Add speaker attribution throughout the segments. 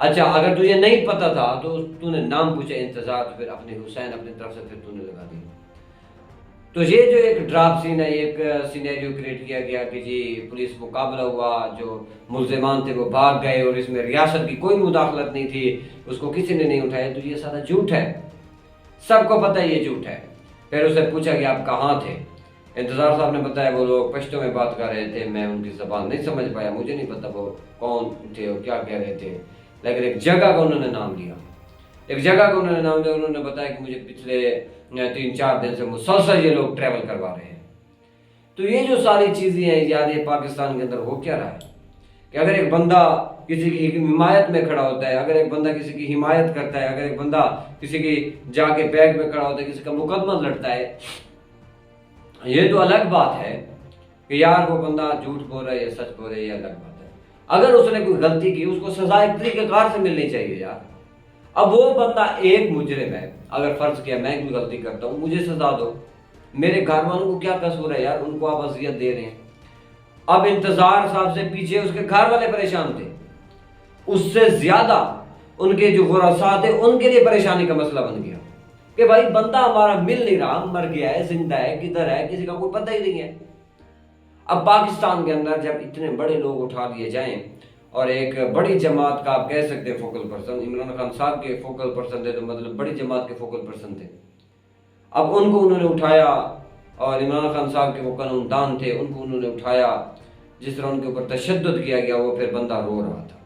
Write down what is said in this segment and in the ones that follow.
Speaker 1: اچھا اگر تجھے نہیں پتا تھا تو تو نے نام پوچھا انتظار، تو پھر اپنے حسین اپنی طرف سے پھر تو نے لگا دی. تو یہ جو ایک ڈراپ سین ہے، ایک سینیریو کریٹ کیا گیا کہ جی پولیس مقابلہ ہوا، جو ملزمان تھے وہ بھاگ گئے اور اس میں ریاست کی کوئی مداخلت نہیں تھی، اس کو کسی نے نہیں اٹھایا. تو یہ سارا جھوٹ ہے، سب کو پتہ ہے یہ جھوٹ ہے. پھر اسے پوچھا کہ آپ کہاں تھے؟ انتظار صاحب نے بتایا وہ لوگ پشتو میں بات کر رہے تھے، میں ان کی زبان نہیں سمجھ پایا، مجھے نہیں پتا وہ کون تھے اور کیا کہہ رہے تھے. لیکن ایک جگہ کا انہوں نے نام لیا، انہوں نے بتایا کہ مجھے پچھلے 3-4 دن سے مسلسل یہ لوگ ٹریول کروا رہے ہیں. تو یہ جو ساری چیزیں ہیں یاد ہے پاکستان کے اندر ہو کیا رہا ہے کہ اگر ایک بندہ کسی کی حمایت میں کھڑا ہوتا ہے، اگر ایک بندہ کسی کی حمایت کرتا ہے، اگر ایک بندہ کسی کی جا کے بیک میں کھڑا ہوتا ہے، کسی کا مقدمہ لڑتا ہے، یہ تو الگ بات ہے کہ یار وہ بندہ جھوٹ بول رہا ہے یا سچ بول رہا ہے، یہ الگ بات ہے. اگر اس نے کوئی غلطی کی اس کو سزا ایک طریقہ کار سے ملنی چاہیے یار. اب وہ بندہ ایک مجرم ہے، اگر فرض کیا میں کوئی غلطی کرتا ہوں مجھے سزا دو، میرے گھر والوں کو کیا قصور ہے یار، ان کو آپ اذیت دے رہے ہیں. اب انتظار صاحب سے پیچھے اس کے گھر والے پریشان تھے، اس سے زیادہ ان کے جو ورثاء تھے ان کے لیے پریشانی کا مسئلہ بن گیا کہ بھائی بندہ ہمارا مل نہیں رہا، مر گیا ہے، زندہ ہے، کدھر ہے، کسی کا کوئی پتہ ہی نہیں ہے. اب پاکستان کے اندر جب اتنے بڑے لوگ اٹھا لیے جائیں اور ایک بڑی جماعت کا آپ کہہ سکتے ہیں فوکل پرسن، عمران خان صاحب کے فوکل پرسن تھے، تو مطلب بڑی جماعت کے فوکل پرسن تھے. اب ان کو انہوں نے اٹھایا اور عمران خان صاحب کے وہ قانون دان تھے، ان کو انہوں نے اٹھایا، جس طرح ان کے اوپر تشدد کیا گیا وہ پھر بندہ رو رہا تھا.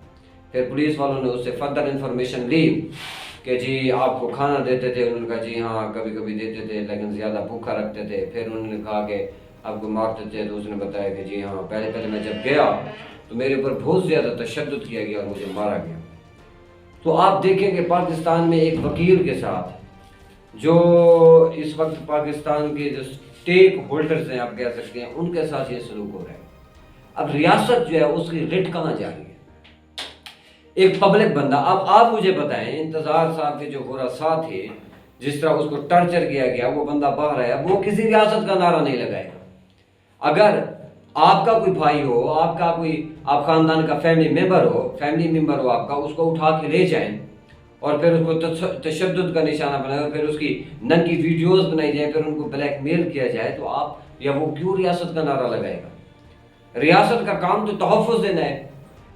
Speaker 1: پھر پولیس والوں نے اس سے فردر انفارمیشن لی کہ جی آپ کو کھانا دیتے تھے، انہوں نے کہا جی ہاں کبھی کبھی دیتے تھے لیکن زیادہ بھوکا رکھتے تھے. پھر انہوں نے کہا کہ آپ کو مارتے تھے، تو اس نے بتایا کہ جی ہاں پہلے میں جب گیا تو میرے اوپر بہت زیادہ تشدد کیا گیا اور مجھے مارا گیا. تو آپ دیکھیں کہ پاکستان میں ایک وکیل کے ساتھ جو اس وقت پاکستان کے جو اسٹیک ہولڈرز ہیں آپ کہہ سکتے ہیں ان کے ساتھ یہ سلوک ہو رہا ہے. اب ریاست جو ہے اس کی ریٹ کہاں جا رہی ہے؟ ایک پبلک بندہ، اب آپ مجھے بتائیں انتظار صاحب کے جو ورثاء تھے جس طرح اس کو ٹارچر کیا گیا، وہ بندہ باہر آیا، وہ کسی ریاست کا نعرہ نہیں لگائے گا. اگر آپ کا کوئی بھائی ہو، آپ کا کوئی آپ خاندان کا فیملی ممبر ہو آپ کا، اس کو اٹھا کے لے جائیں اور پھر اس کو تشدد کا نشانہ بنائے اور پھر اس کی ننگی ویڈیوز بنائی جائیں، پھر ان کو بلیک میل کیا جائے، تو آپ یا وہ کیوں ریاست کا نعرہ لگائے گا؟ ریاست کا کام تو تحفظ دینا ہے.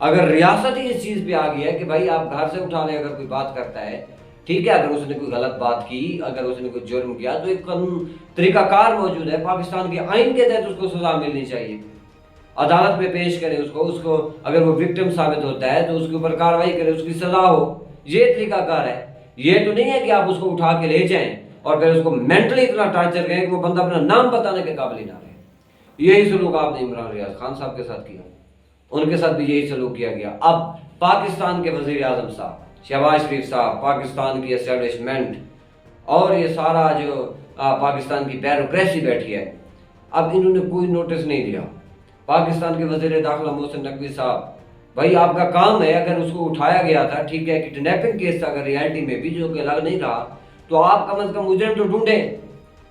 Speaker 1: اگر ریاست ہی اس چیز پہ آ گیا ہے کہ بھائی آپ گھر سے اٹھا لیں، اگر کوئی بات کرتا ہے ٹھیک ہے، اگر اس نے کوئی غلط بات کی، اگر اس نے کوئی جرم کیا تو ایک قانون طریقہ کار موجود ہے، پاکستان کے آئین کے تحت اس کو سزا ملنی چاہیے. عدالت میں پیش کریں اس کو اگر وہ وکٹم ثابت ہوتا ہے تو اس کے اوپر کارروائی کریں، اس کی سزا ہو. یہ طریقہ کار ہے. یہ تو نہیں ہے کہ آپ اس کو اٹھا کے لے جائیں اور پھر اس کو مینٹلی اتنا ٹارچر کریں کہ وہ بندہ اپنا نام بتانے کے قابل ہی نہ رہے. یہی سلوک آپ نے عمران ریاض خان صاحب کے ساتھ کیا، ان کے ساتھ بھی یہی سلوک کیا گیا. اب پاکستان کے وزیر اعظم صاحب شہباز شریف صاحب، پاکستان کی اسٹیبلشمنٹ اور یہ سارا جو پاکستان کی بیوروکریسی بیٹھی ہے، اب انہوں نے کوئی نوٹس نہیں دیا. پاکستان کے وزیر داخلہ محسن نقوی صاحب، بھائی آپ کا کام ہے، اگر اس کو اٹھایا گیا تھا ٹھیک ہے، کڈنیپنگ کیس تھا، اگر ریالٹی میں بھی جو کہ الگ نہیں رہا تو آپ کم از کم مجرم تو ڈھونڈیں.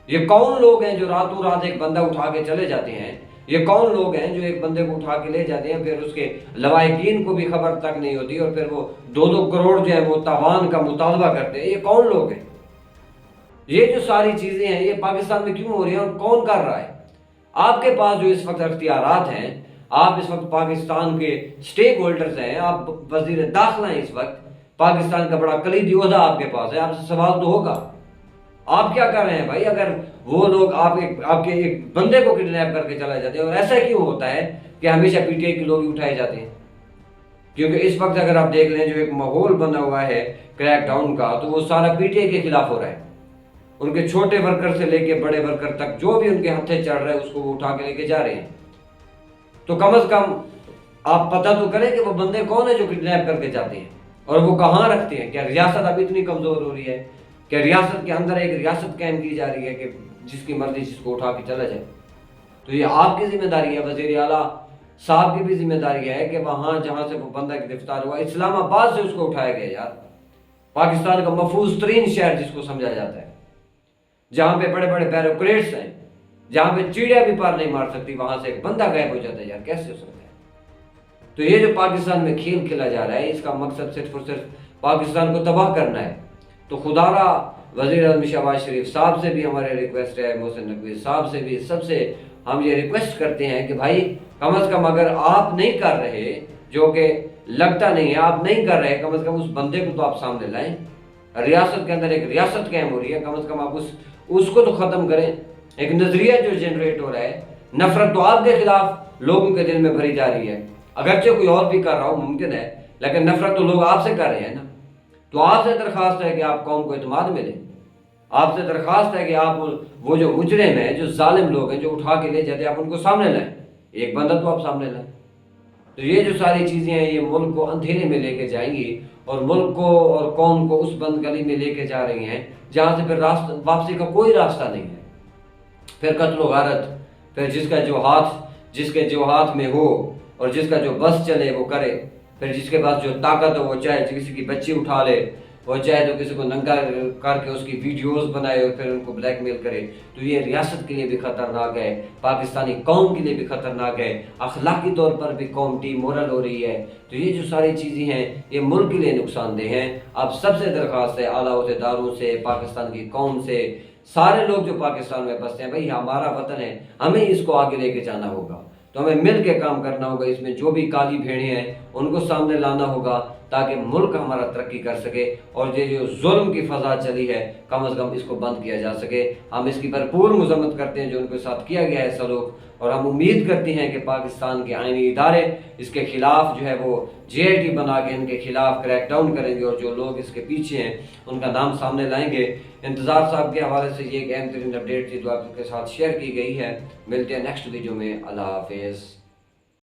Speaker 1: یہ کون لوگ ہیں جو راتوں رات ایک بندہ اٹھا کے چلے جاتے ہیں؟ یہ کون لوگ ہیں جو ایک بندے کو اٹھا کے لے جاتے ہیں، پھر اس کے لواحقین کو بھی خبر تک نہیں ہوتی اور پھر وہ 2-2 کروڑ جو ہے وہ تاوان کا مطالبہ کرتے ہیں؟ یہ کون لوگ ہیں؟ یہ جو ساری چیزیں ہیں یہ پاکستان میں کیوں ہو رہی ہیں اور کون کر رہا ہے؟ آپ کے پاس جو اس وقت اختیارات ہیں، آپ اس وقت پاکستان کے سٹیک ہولڈرز ہیں، آپ وزیر داخلہ ہیں، اس وقت پاکستان کا بڑا کلیدی عہدہ آپ کے پاس ہے، آپ سے سوال تو ہوگا آپ کیا کر رہے ہیں بھائی؟ اگر وہ لوگ آپ کے ایک بندے کو کڈنیپ کر کے چلا جاتے ہیں، اور ایسا کیوں ہوتا ہے کہ ہمیشہ پی ٹی آئی کے لوگ ہی اٹھائے جاتے ہیں؟ کیونکہ اس وقت اگر آپ دیکھ لیں جو ایک ماحول بنا ہوا ہے کریک ڈاؤن کا، تو وہ سارا پی ٹی آئی کے خلاف ہو رہا ہے. ان کے چھوٹے ورکر سے لے کے بڑے ورکر تک جو بھی ان کے ہتھے چڑھ رہے ہیں اس کو وہ اٹھا کے لے کے جا رہے ہیں. تو کم از کم آپ پتہ تو کریں کہ وہ بندے کون ہیں جو کڈنیپ کر کے جاتے ہیں اور وہ کہاں رکھتے ہیں. کیا ریاست اب اتنی کمزور ہو رہی ہے کہ ریاست کے اندر ایک ریاست قائم کی جا رہی ہے کہ جس کی مرضی جس کو اٹھا کے چلا جائے؟ تو یہ آپ کی ذمہ داری ہے، وزیر اعلیٰ صاحب کی بھی ذمہ داری ہے کہ وہاں جہاں سے وہ بندہ گرفتار ہوا، اسلام آباد سے اس کو اٹھایا گیا یار، پاکستان کا محفوظ ترین شہر جس کو سمجھا جاتا ہے، جہاں پہ بڑے بڑے بیوروکریٹس ہیں، جہاں پہ چڑیا بھی پار نہیں مار سکتی، وہاں سے ایک بندہ غائب ہو جاتا ہے یار، کیسے ہو سکتا ہے؟ تو یہ جو پاکستان میں کھیل کھیلا جا رہا ہے اس کا مقصد صرف اور صرف پاکستان کو تباہ کرنا ہے۔ تو خدا را وزیر اعظم شہباز شریف صاحب سے بھی ہمارے ریکویسٹ ہے، محسن نقوی صاحب سے بھی، سب سے ہم یہ ریکویسٹ کرتے ہیں کہ بھائی کم از کم اگر آپ نہیں کر رہے، جو کہ لگتا نہیں ہے آپ نہیں کر رہے، کم از کم اس بندے کو تو آپ سامنے لائیں۔ ریاست کے اندر ایک ریاست قائم ہو رہی ہے، کم از کم آپ اس کو تو ختم کریں۔ ایک نظریہ جو جنریٹ ہو رہا ہے، نفرت تو آپ کے خلاف لوگوں کے دل میں بھری جا رہی ہے، اگرچہ کوئی اور بھی کر رہا ہو ممکن ہے، لیکن نفرت تو لوگ آپ سے کر رہے ہیں نا۔ تو آپ سے درخواست ہے کہ آپ قوم کو اعتماد میں لیں، آپ سے درخواست ہے کہ آپ وہ جو مجرم ہیں، جو ظالم لوگ ہیں، جو اٹھا کے لے جاتے ہیں، آپ ان کو سامنے لائیں، ایک بندہ تو آپ سامنے لائیں۔ تو یہ جو ساری چیزیں ہیں یہ ملک کو اندھیرے میں لے کے جائیں گی اور ملک کو اور قوم کو اس بند گلی میں لے کے جا رہی ہیں جہاں سے پھر واپسی کا کوئی راستہ نہیں ہے۔ پھر قتل و غارت، پھر جس کے جو ہاتھ میں ہو اور جس کا جو بس چلے وہ کرے، پھر جس کے پاس جو طاقت ہو وہ چاہے کسی کی بچی اٹھا لے، وہ چاہے تو کسی کو ننگا کر کے اس کی ویڈیوز بنائے اور پھر ان کو بلیک میل کرے۔ تو یہ ریاست کے لیے بھی خطرناک ہے، پاکستانی قوم کے لیے بھی خطرناک ہے، اخلاقی طور پر بھی قوم ڈی مورل ہو رہی ہے۔ تو یہ جو ساری چیزیں ہیں یہ ملک کے لیے نقصان دہ ہیں۔ اب سب سے درخواست ہے اعلیٰ عہدیداروں سے، پاکستان کی قوم سے، سارے لوگ جو پاکستان میں بستے ہیں، بھائی ہمارا وطن ہے، ہمیں اس کو آگے لے کے جانا ہوگا، تو ہمیں مل کے کام کرنا ہوگا۔ اس میں جو بھی کالی بھیڑیں ہیں ان کو سامنے لانا ہوگا تاکہ ملک ہمارا ترقی کر سکے اور یہ جو ظلم کی فضا چلی ہے کم از کم اس کو بند کیا جا سکے۔ ہم اس کی بھرپور مذمت کرتے ہیں جو ان کے ساتھ کیا گیا ہے سلوک، اور ہم امید کرتے ہیں کہ پاکستان کے آئینی ادارے اس کے خلاف جو ہے وہ JIT بنا کے ان کے خلاف کریک ڈاؤن کریں گے، اور جو لوگ اس کے پیچھے ہیں ان کا نام سامنے لائیں گے۔ انتظار صاحب کے حوالے سے یہ ایک اہم ترین اپڈیٹ تھی جو آپ کے ساتھ شیئر کی گئی ہے۔ ملتے ہیں نیکسٹ ویڈیو میں، اللہ حافظ۔